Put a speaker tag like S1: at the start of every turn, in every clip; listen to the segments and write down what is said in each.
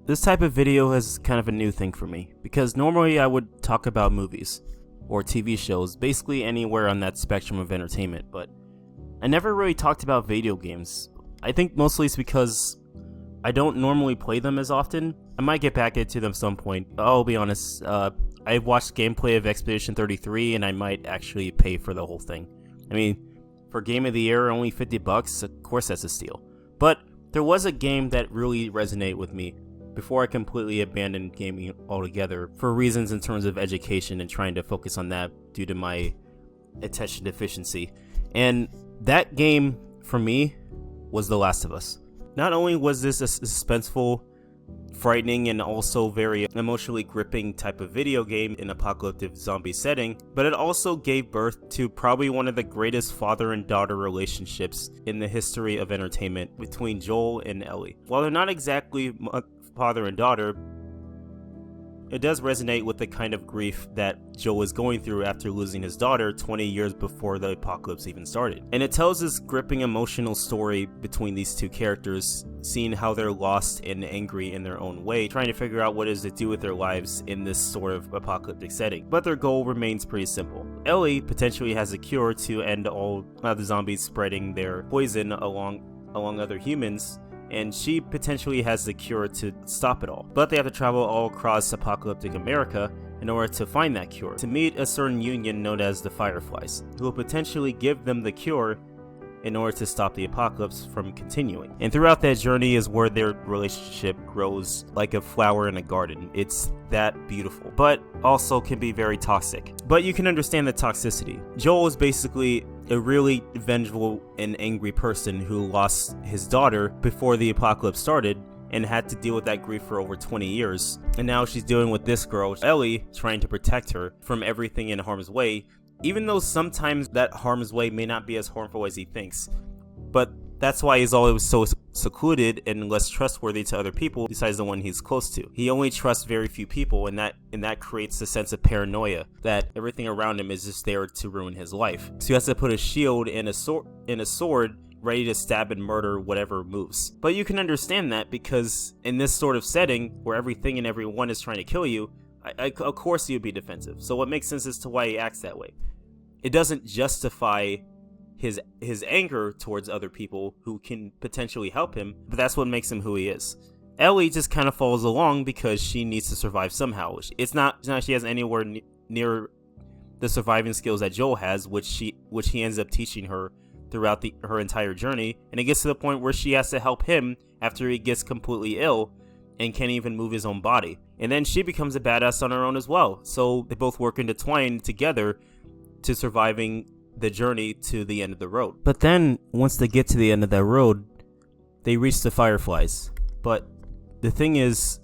S1: This type of video is kind of a new thing for me, because normally I would talk about movies or TV shows, basically anywhere on that spectrum of entertainment, but I never really talked about video games. I think mostly it's because I don't normally play them as often. I might get back into them some point. I'll be honest, I've watched gameplay of Expedition 33 and I might actually pay for the whole thing. I mean, for Game of the Year, only $50, of course that's a steal. But there was a game that really resonated with me before I completely abandoned gaming altogether for reasons in terms of education and trying to focus on that due to my attention deficiency. And that game, for me, was The Last of Us. Not only was this a suspenseful, frightening, and also very emotionally gripping type of video game in apocalyptic zombie setting, but it also gave birth to probably one of the greatest father and daughter relationships in the history of entertainment between Joel and Ellie. While they're not exactly father and daughter, it does resonate with the kind of grief that Joel is going through after losing his daughter 20 years before the apocalypse even started. And it tells this gripping emotional story between these two characters, seeing how they're lost and angry in their own way, trying to figure out what it is to do with their lives in this sort of apocalyptic setting. But their goal remains pretty simple. Ellie potentially has a cure to end all of the zombies spreading their poison along other humans, and she potentially has the cure to stop it all. But they have to travel all across apocalyptic America in order to find that cure, to meet a certain union known as the Fireflies, who will potentially give them the cure in order to stop the apocalypse from continuing. And throughout that journey is where their relationship grows like a flower in a garden. It's that beautiful, but also can be very toxic. But you can understand the toxicity. Joel is basically a really vengeful and angry person who lost his daughter before the apocalypse started and had to deal with that grief for over 20 years. And now she's dealing with this girl, Ellie, trying to protect her from everything in harm's way, even though sometimes that harm's way may not be as harmful as he thinks. But that's why he's always so secluded and less trustworthy to other people besides the one he's close to. He only trusts very few people, and that creates a sense of paranoia that everything around him is just there to ruin his life. So he has to put a shield and a sword ready to stab and murder whatever moves. But you can understand that, because in this sort of setting where everything and everyone is trying to kill you, of course he would be defensive. So what makes sense as to why he acts that way. It doesn't justify his anger towards other people who can potentially help him, but that's what makes him who he is. Ellie just kind of follows along because she needs to survive somehow. It's not she has anywhere near the surviving skills that Joel has, which he ends up teaching her throughout her entire journey, and it gets to the point where she has to help him after he gets completely ill and can't even move his own body. And then she becomes a badass on her own as well. So they both work intertwined together to surviving the journey to the end of the road. But then, once they get to the end of that road, they reach the Fireflies. But the thing is,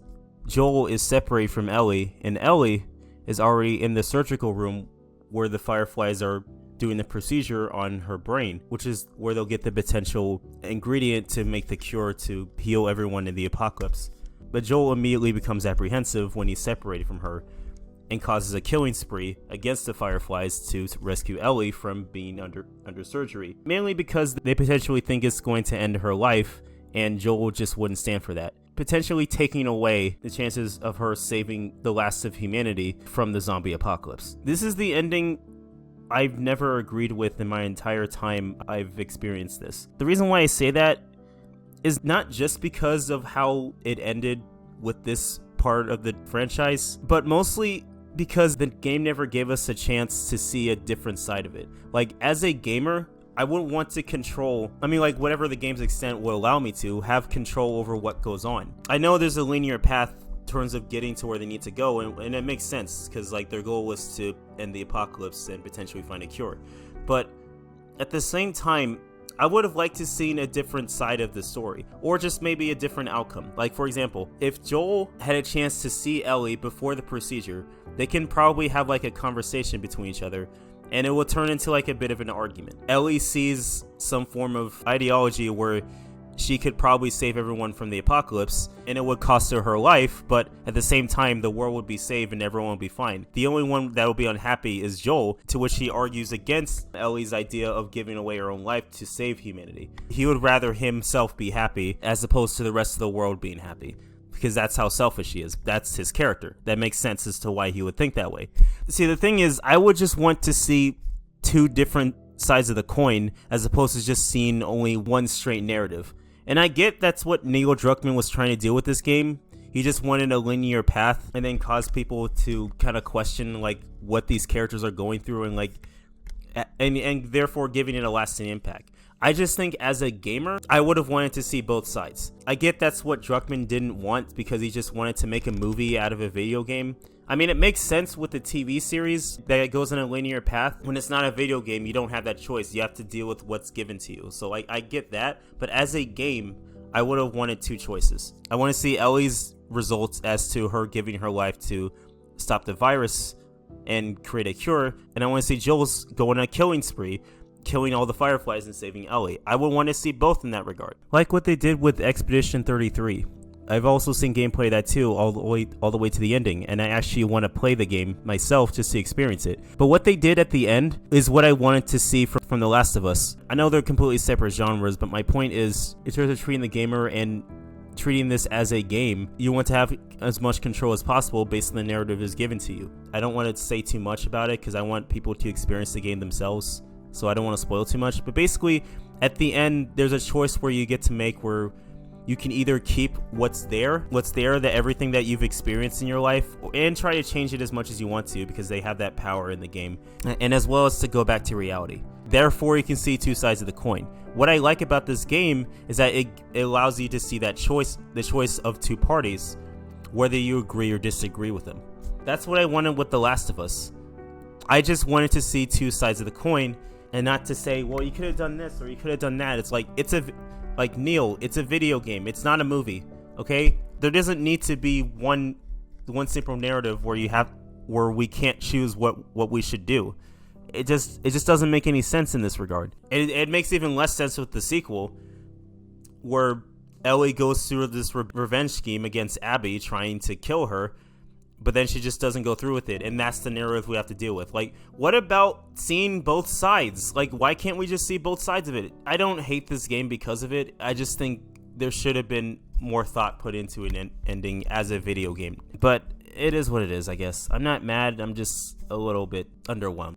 S1: Joel is separated from Ellie, and Ellie is already in the surgical room where the Fireflies are doing the procedure on her brain, which is where they'll get the potential ingredient to make the cure to heal everyone in the apocalypse. But Joel immediately becomes apprehensive when he's separated from her and causes a killing spree against the Fireflies to rescue Ellie from being under surgery, mainly because they potentially think it's going to end her life, and Joel just wouldn't stand for that, potentially taking away the chances of her saving the last of humanity from the zombie apocalypse. This is the ending I've never agreed with in my entire time I've experienced this. The reason why I say that is not just because of how it ended with this part of the franchise, but mostly because the game never gave us a chance to see a different side of it. Like, as a gamer, I wouldn't want to whatever the game's extent will allow me to, have control over what goes on. I know there's a linear path in terms of getting to where they need to go, and it makes sense, because their goal was to end the apocalypse and potentially find a cure. But at the same time, I would have liked to seen a different side of the story, or just maybe a different outcome. Like, for example, if Joel had a chance to see Ellie before the procedure, they can probably have a conversation between each other, and it will turn into a bit of an argument. Ellie sees some form of ideology where she could probably save everyone from the apocalypse, and it would cost her life, but at the same time, the world would be saved and everyone would be fine. The only one that will be unhappy is Joel, to which he argues against Ellie's idea of giving away her own life to save humanity. He would rather himself be happy as opposed to the rest of the world being happy, because that's how selfish he is. That's his character. That makes sense as to why he would think that way. See, the thing is, I would just want to see two different sides of the coin as opposed to just seeing only one straight narrative. And I get that's what Neil Druckmann was trying to do with this game. He just wanted a linear path and then cause people to kind of question like what these characters are going through and like and therefore giving it a lasting impact. I just think as a gamer, I would have wanted to see both sides. I get that's what Druckmann didn't want because he just wanted to make a movie out of a video game. I mean, it makes sense with the TV series that it goes in a linear path. When it's not a video game, you don't have that choice. You have to deal with what's given to you. So I get that. But as a game, I would have wanted two choices. I want to see Ellie's results as to her giving her life to stop the virus and create a cure. And I want to see Joel's go on a killing spree, killing all the Fireflies and saving Ellie. I would want to see both in that regard. Like what they did with Expedition 33. I've also seen gameplay of that too, all the way to the ending, and I actually want to play the game myself just to experience it. But what they did at the end is what I wanted to see from The Last of Us. I know they're completely separate genres, but my point is, in terms of treating the gamer and treating this as a game, you want to have as much control as possible based on the narrative is given to you. I don't want to say too much about it because I want people to experience the game themselves, so I don't want to spoil too much. But basically, at the end, there's a choice where you get to make where you can either keep what's there, that everything that you've experienced in your life, and try to change it as much as you want to because they have that power in the game, and as well as to go back to reality. Therefore, you can see two sides of the coin. What I like about this game is that it allows you to see that choice, the choice of two parties, whether you agree or disagree with them. That's what I wanted with The Last of Us. I just wanted to see two sides of the coin and not to say, well, you could have done this or you could have done that. It's like Neil, it's a video game. It's not a movie, okay? There doesn't need to be one simple narrative where we can't choose what we should do. It just doesn't make any sense in this regard. It makes even less sense with the sequel, where Ellie goes through this revenge scheme against Abby, trying to kill her, but then she just doesn't go through with it, and that's the narrative we have to deal with. Like, what about seeing both sides? Like, why can't we just see both sides of it? I don't hate this game because of it. I just think there should have been more thought put into an ending as a video game. But it is what it is, I guess. I'm not mad. I'm just a little bit underwhelmed.